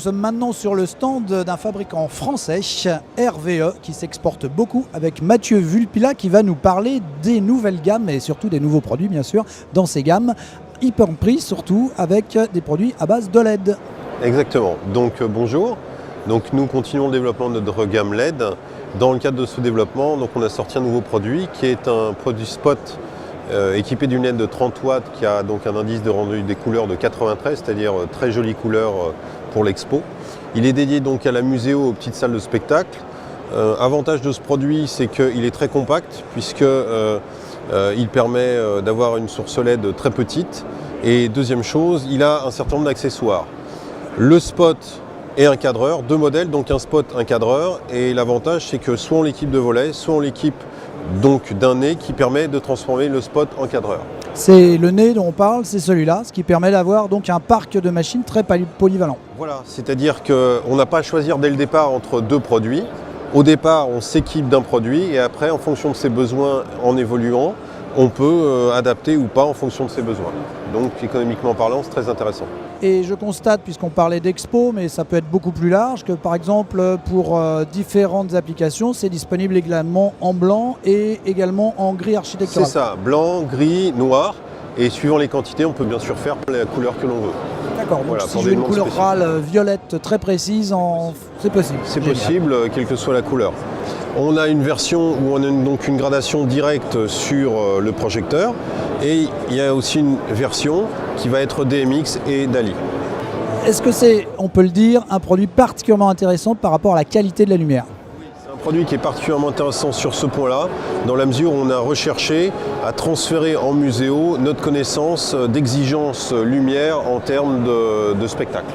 sommes maintenant sur le stand d'un fabricant français, RVE, qui s'exporte beaucoup, avec Mathieu Vulpila qui va nous parler des nouvelles gammes et surtout des nouveaux produits bien sûr dans ces gammes, hyper prix surtout avec des produits à base de LED. Exactement, donc bonjour, donc nous continuons le développement de notre gamme LED. Dans le cadre de ce développement, donc, on a sorti un nouveau produit qui est un produit spot équipé d'une LED de 30 watts qui a donc un indice de rendu des couleurs de 93, c'est-à-dire très jolie couleur pour l'expo. Il est dédié donc à la muséo, aux petites salles de spectacle. Avantage de ce produit, c'est qu'il est très compact puisque il permet d'avoir une source LED très petite. Et deuxième chose, il a un certain nombre d'accessoires. Le spot et un cadreur, deux modèles, donc un spot, un cadreur. Et l'avantage, c'est que soit on l'équipe de volets, soit on l'équipe donc d'un nez qui permet de transformer le spot en cadreur. C'est le nez dont on parle, c'est celui-là, ce qui permet d'avoir donc un parc de machines très polyvalent. Voilà, c'est-à-dire qu'on n'a pas à choisir dès le départ entre deux produits. Au départ, on s'équipe d'un produit et après, en fonction de ses besoins, en évoluant, on peut adapter ou pas en fonction de ses besoins. Donc économiquement parlant, c'est très intéressant. Et je constate, puisqu'on parlait d'expo, mais ça peut être beaucoup plus large, que par exemple pour différentes applications, c'est disponible également en blanc et également en gris architectural. C'est ça, blanc, gris, noir. Et suivant les quantités, on peut bien sûr faire la couleur que l'on veut. D'accord, donc voilà, si je veux une couleur pâle violette très précise, c'est possible. C'est possible, quelle que soit la couleur. On a une version où on a donc une gradation directe sur le projecteur et il y a aussi une version qui va être DMX et DALI. Est-ce que c'est, on peut le dire, un produit particulièrement intéressant par rapport à la qualité de la lumière ? C'est un produit qui est particulièrement intéressant sur ce point-là, dans la mesure où on a recherché à transférer en muséo notre connaissance d'exigence lumière en termes de spectacle.